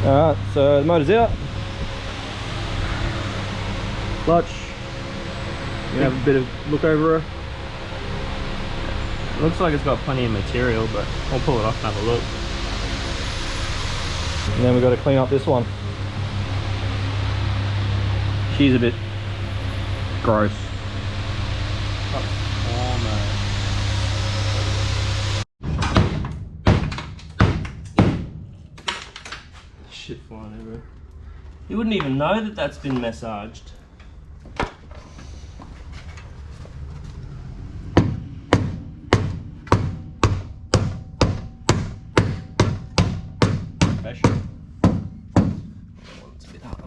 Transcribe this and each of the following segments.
Alright, so the motor's out. Clutch. You have a bit of look over her. Looks like it's got plenty of material, but I'll pull it off and have a look. And then we've got to clean up this one. She's a bit gross. Shit flying everywhere. You wouldn't even know that that's been massaged. Professional. Oh, it's a bit hard.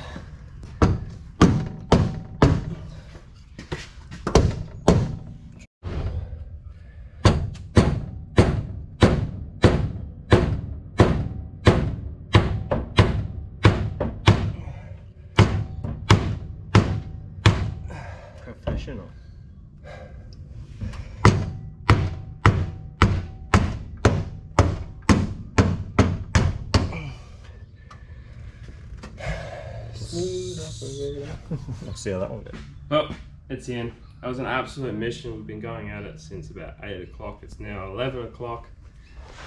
Professional. I'll see how that one goes. Well, it's in. That was an absolute mission. We've been going at it since about 8 o'clock. It's now 11 o'clock.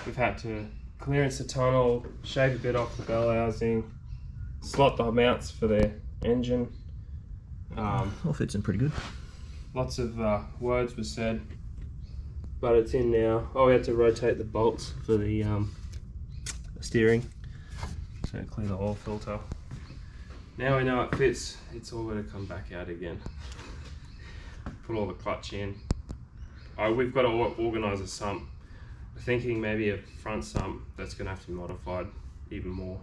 We've had to clearance the tunnel, shave a bit off the bell housing, slot the mounts for the engine. All fits in pretty good. Lots of words were said, but it's in now. Oh, we had to rotate the bolts for the steering, so clear the oil filter. Now we know it fits. It's all going to come back out again. Put all the clutch in. We've got to organise a sump. We're thinking maybe a front sump that's going to have to be modified even more.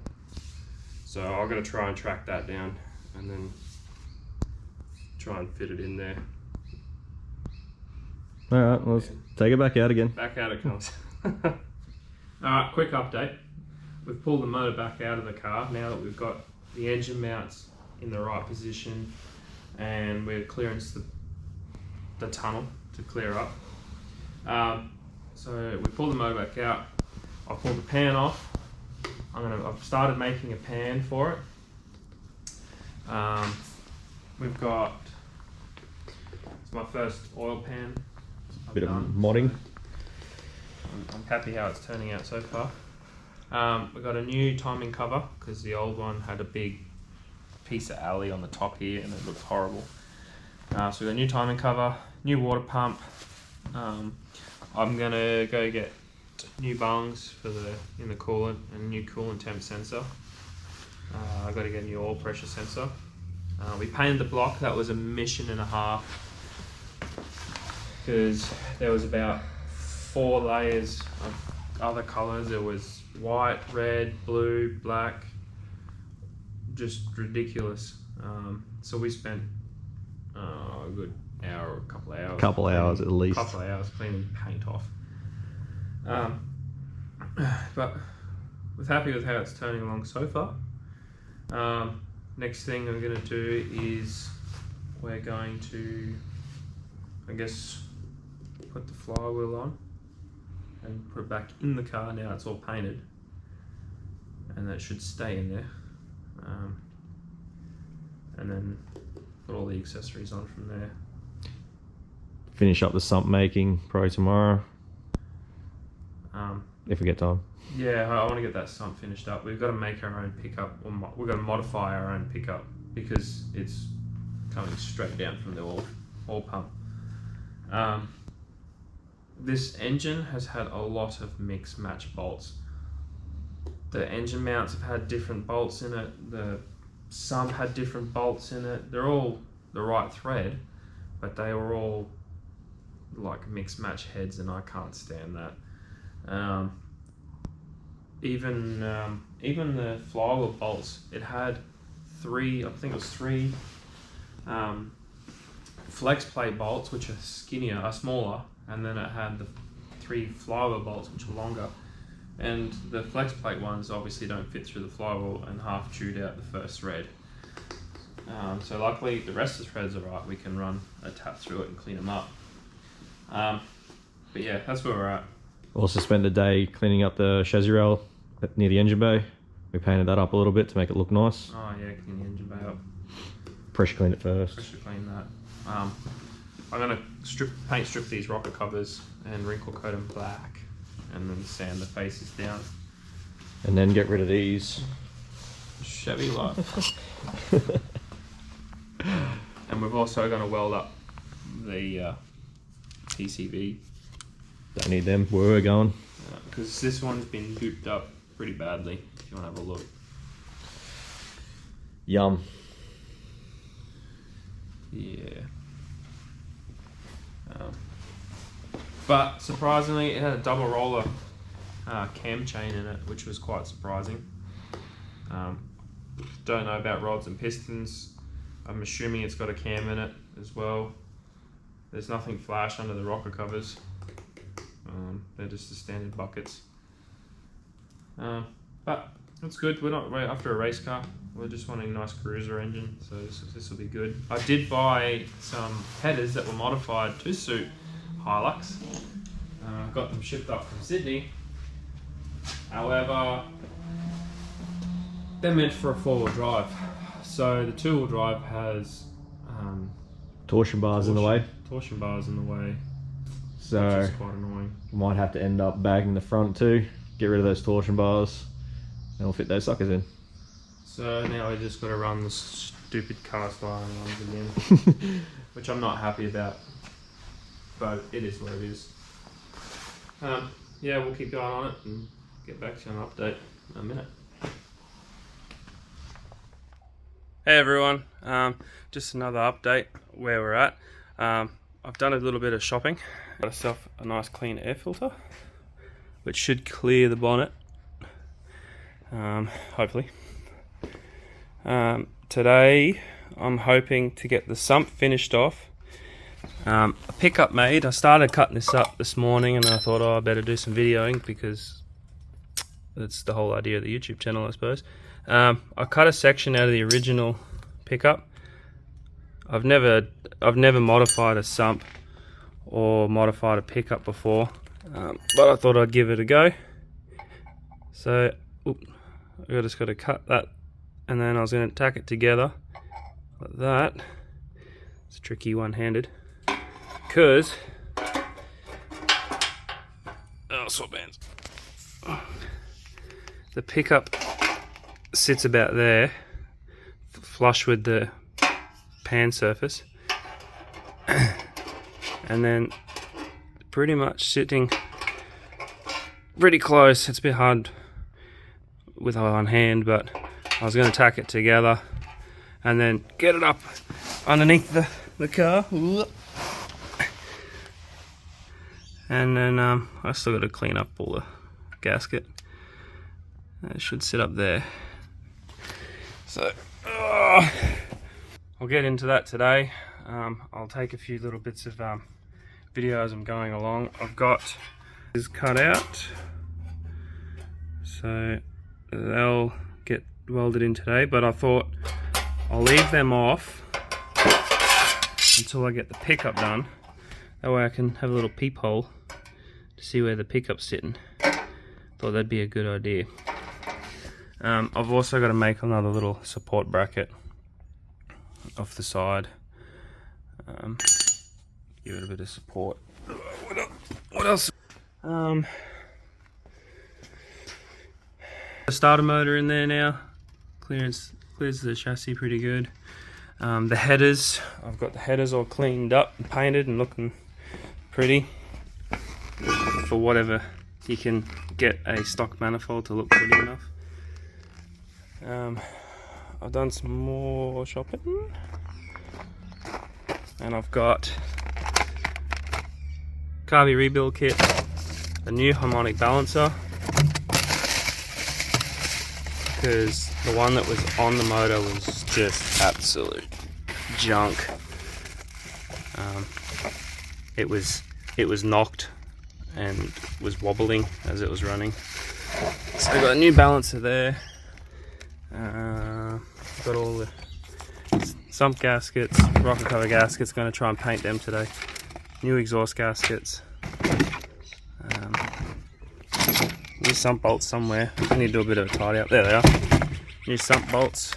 So I've got to try and track that down and then try and fit it in there. Alright, let's take it back out again. Back out it comes. Alright, quick update. We've pulled the motor back out of the car now that we've got the engine mounts in the right position and we're clearance the tunnel to clear up. So we pulled the motor back out. I pulled the pan off. I've started making a pan for it. We've got, it's my first oil pan. Bit of modding. I'm happy how it's turning out so far. We've got a new timing cover because the old one had a big piece of alley on the top here and it looked horrible. So we've got a new timing cover, new water pump. I'm gonna go get new bungs for in the coolant and a new coolant temp sensor. I've got to get a new oil pressure sensor. We painted the block. That was a mission and a half because there was about 4 layers of other colors. There was white, red, blue, black, just ridiculous. So we spent a good hour, a couple of hours. Couple hours at least. Couple of hours cleaning paint off. But we're happy with how it's turning along so far. Next thing I'm going to do is we're going to, I guess, put the flywheel on and put it back in the car. Now it's all painted and that should stay in there, and then put all the accessories on from there. Finish up the sump making probably tomorrow, if we get time. Yeah, I want to get that sump finished up. We've got to make our own pickup, or we've got to modify our own pickup because it's coming straight down from the oil pump. This engine has had a lot of mix match bolts. The engine mounts have had different bolts in it. The sump had different bolts in it. They're all the right thread, but they were all like mix match heads, and I can't stand that. Even the flywheel bolts, it had 3, I think it was 3 flex plate bolts, which are smaller, and then it had the 3 flywheel bolts, which are longer. And the flex plate ones obviously don't fit through the flywheel and half chewed out the first thread. So luckily the rest of the threads are right. We can run a tap through it and clean them up. But yeah, that's where we're at. Also spent the day cleaning up the chassis rail near the engine bay. We painted that up a little bit to make it look nice. Oh yeah, clean the engine bay up. Pressure clean it first. Pressure clean that. I'm gonna paint strip these rocker covers and wrinkle coat them black, and then sand the faces down. And then get rid of these. Chevy life. And we've also gonna weld up the PCV. Don't need them where we're going. Because this one's been gooped up pretty badly, if you want to have a look. Yum. Yeah. But surprisingly, it had a double roller cam chain in it, which was quite surprising. Don't know about rods and pistons. I'm assuming it's got a cam in it as well. There's nothing flash under the rocker covers. They're just the standard buckets. But it's good. We're not right after a race car. We're just wanting a nice cruiser engine, so this will be good. I did buy some headers that were modified to suit Hilux. Got them shipped up from Sydney. However, they're meant for a 4-wheel drive. So the 2-wheel drive has Torsion bars in the way. Torsion bars in the way. So which is quite annoying. We might have to end up bagging the front too. Get rid of those torsion bars, and we'll fit those suckers in. So now we just got to run the stupid cast iron ones again, which I'm not happy about, but it is what it is. Yeah, we'll keep going on it and get back to an update in a minute. Hey everyone, just another update where we're at. I've done a little bit of shopping. Got myself a nice clean air filter, which should clear the bonnet, hopefully. Today I'm hoping to get the sump finished off. A pickup made. I started cutting this up this morning and I thought, oh, I better do some videoing because that's the whole idea of the YouTube channel, I suppose. I cut a section out of the original pickup. I've never modified a sump or modified a pickup before, but I thought I'd give it a go. So I just got to cut that, and then I was going to tack it together like that. It's tricky one-handed because swap hands. The pickup sits about there, flush with the pan surface, and then pretty much sitting pretty close. It's a bit hard with one hand, but I was going to tack it together and then get it up underneath the car, and then I still got to clean up all the gasket. It should sit up there. So I'll get into that today. I'll take a few little bits of video as I'm going along. I've got this cut out, so they'll get welded in today, but I thought I'll leave them off until I get the pickup done. That way I can have a little peephole to see where the pickup's sitting. Thought that'd be a good idea. I've also got to make another little support bracket off the side. Give it a bit of support. What else? The starter motor in there now. Clears the chassis pretty good. The headers, I've got the headers all cleaned up and painted and looking pretty. For whatever you can get a stock manifold to look pretty enough. I've done some more shopping, and I've got carby rebuild kit, a new harmonic balancer, because the one that was on the motor was just absolute junk. It was knocked and was wobbling as it was running. So I got a new balancer there. Got all the sump gaskets, rocker cover gaskets, going to try and paint them today. New exhaust gaskets. New sump bolts somewhere. I need to do a bit of a tidy up. There they are. New sump bolts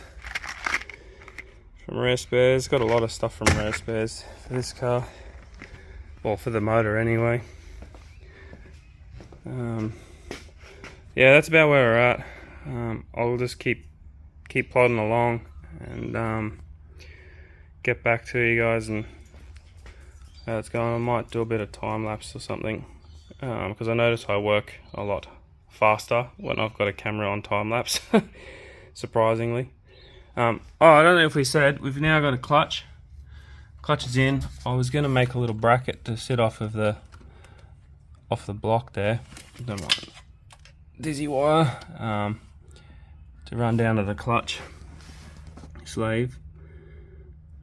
from Rare Spares. Got a lot of stuff from Rare Spares for this car. Well, for the motor anyway. Yeah, that's about where we're at. I'll just keep plodding along and get back to you guys and how it's going. I might do a bit of time lapse or something because I notice I work a lot faster when I've got a camera on time lapse. Surprisingly. Oh, I don't know if we said we've now got a clutch. Clutch is in. I was going to make a little bracket to sit off the block there. Don't mind. Dizzy wire to run down to the clutch sleeve,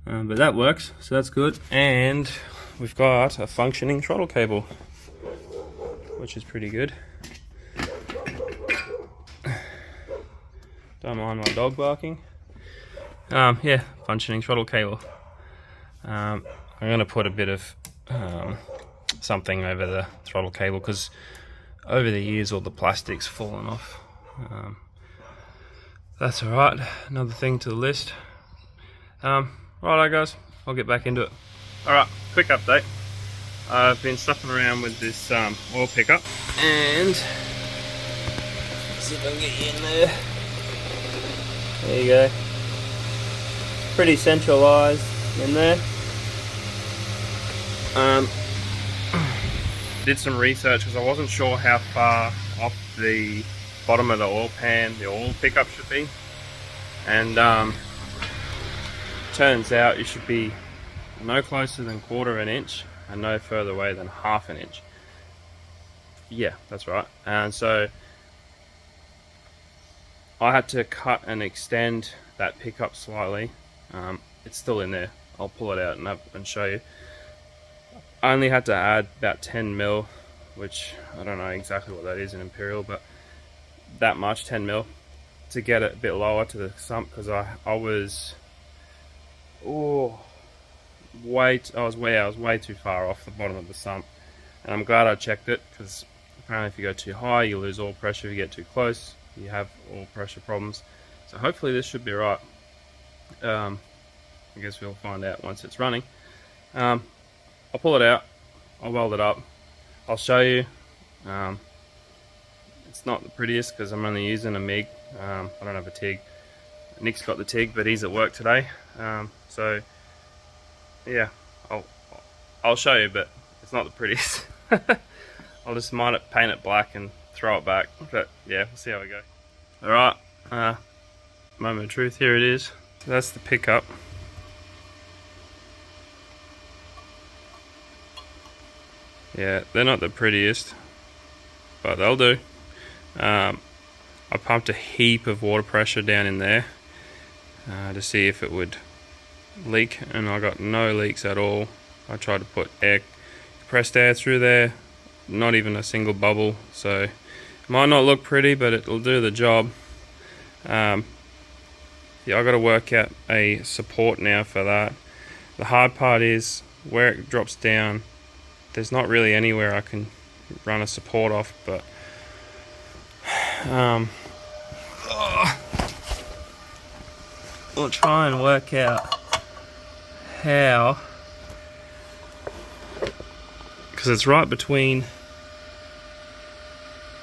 but that works, so that's good. And we've got a functioning throttle cable, which is pretty good. Don't mind my dog barking. Yeah, functioning throttle cable. I'm going to put a bit of something over the throttle cable because over the years all the plastic's fallen off. That's alright, another thing to the list. Righto guys, I'll get back into it. Alright, quick update. I've been stuffing around with this oil pickup and let's see if I can get you in there. There you go. Pretty centralised in there. Did some research because I wasn't sure how far off the bottom of the oil pan the oil pickup should be, and turns out you should be no closer than 1/4 inch and no further away than 1/2 inch. Yeah, that's right. And so I had to cut and extend that pickup slightly. It's still in there. I'll pull it out and show you. I only had to add about 10 mil, which I don't know exactly what that is in imperial, but that much, 10 mil, to get it a bit lower to the sump because I was way too far off the bottom of the sump, and I'm glad I checked it because apparently if you go too high you lose oil pressure. If you get too close you have oil pressure problems. So hopefully this should be right. I guess we'll find out once it's running. I'll pull it out, I'll weld it up, I'll show you. It's not the prettiest because I'm only using a MIG. I don't have a TIG. Nick's got the TIG, but he's at work today. So yeah, I'll show you, but it's not the prettiest. I'll just paint it black and throw it back. But yeah, we'll see how we go. Alright, moment of truth, here it is. So that's the pickup. Yeah, they're not the prettiest, but they'll do. I pumped a heap of water pressure down in there to see if it would leak, and I got no leaks at all. I tried to put compressed air through there, not even a single bubble. So it might not look pretty, but it'll do the job. Yeah, I got to work out a support now for that. The hard part is where it drops down. There's not really anywhere I can run a support off, but we'll try and work out how, because it's right between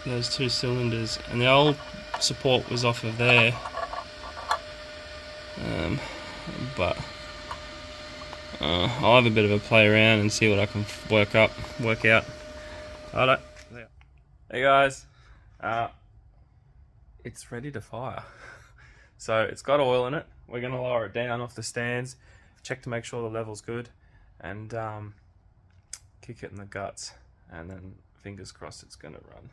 those two cylinders, and the old support was off of there, but I'll have a bit of a play around and see what I can work out. Alright. Hey guys, it's ready to fire. So it's got oil in it. We're going to lower it down off the stands, check to make sure the level's good, and kick it in the guts, and then fingers crossed it's going to run.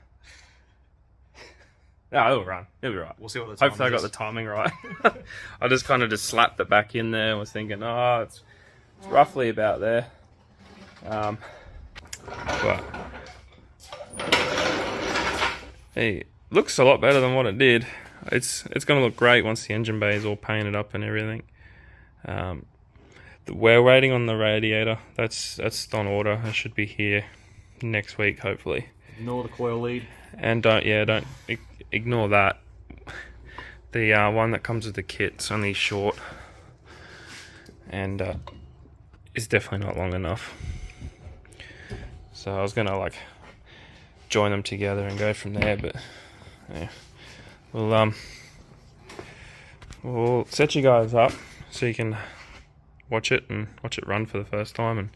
No, it'll run. It'll be right. We'll see what the timing Hopefully I got the timing right. I just kind of slapped it back in there and was thinking, oh, it's roughly about there. But hey, looks a lot better than what it did. It's going to look great once the engine bay is all painted up and everything. We're waiting on the radiator. That's on order. It should be here next week, hopefully. Ignore the coil lead. And don't ignore that. The one that comes with the kit's only short, and it's definitely not long enough. So I was gonna like join them together and go from there, but yeah, we'll set you guys up so you can watch it run for the first time, and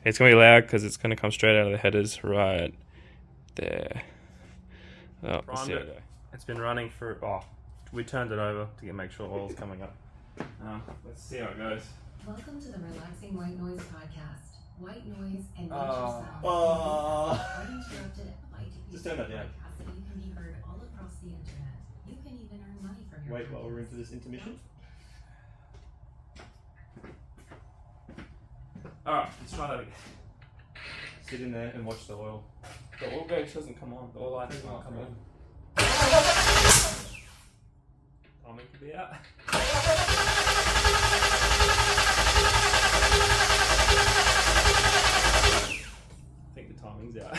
it's gonna be loud because it's gonna come straight out of the headers right there. Oh, it's been running for we turned it over to make sure oil's coming up. Let's see how it goes. Welcome to the Relaxing White Noise podcast. White noise and nature sounds uninterrupted at YTP. Just turn that down. Podcast that you can be heard all across the internet. You can even earn money from your Wait while we're podcasts. into this intermission. Alright, let's try that again. Sit in there and watch the oil. The oil gauge doesn't come on. The oil light doesn't come on. Timing could be out. I think the timing's out.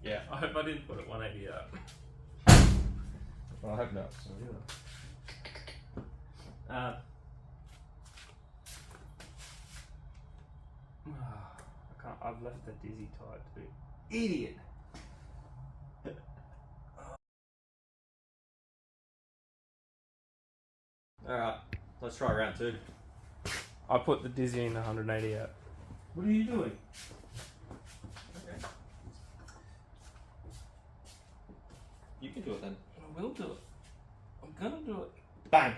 Yeah. I hope I didn't put it 180 out. Well, I hope not. So, I can't. I've left the dizzy tied too. Idiot. Alright, let's try round 2. I put the dizzy in 180 out. What are you doing? Okay. You can do it then. I will do it. I'm gonna do it. Bang!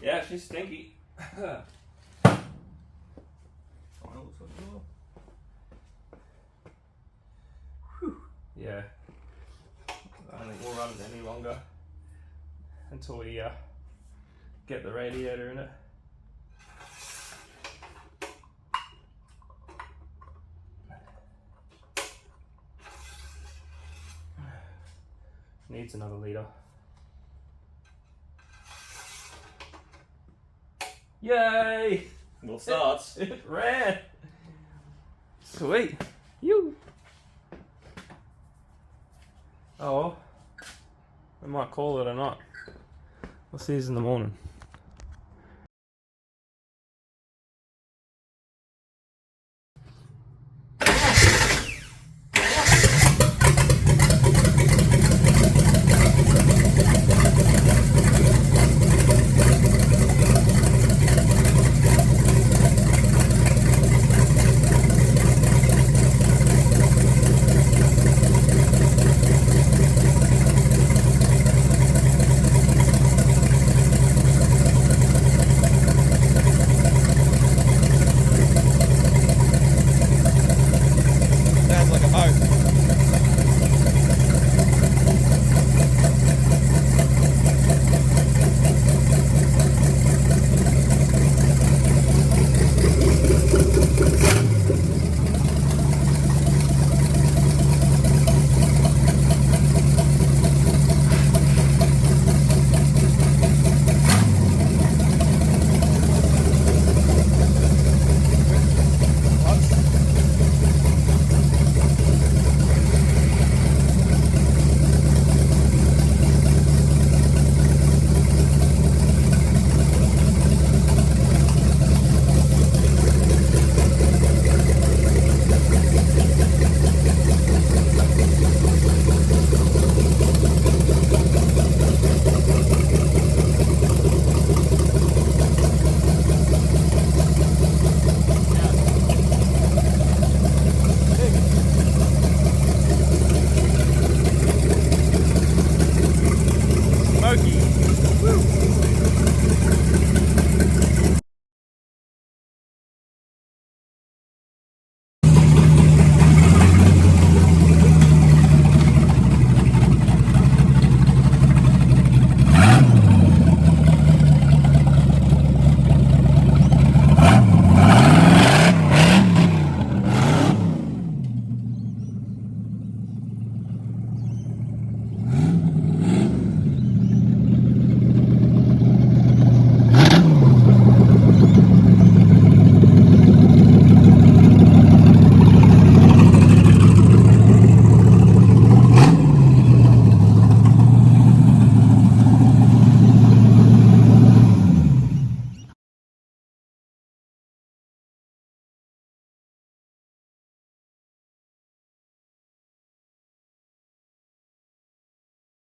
Yeah, she's stinky. Yeah. I don't think we'll run it any longer until we get the radiator in it. Needs another litre. Yay! Well, it starts. It ran! Sweet. You. Oh, we might call it or not. We'll see you in the morning.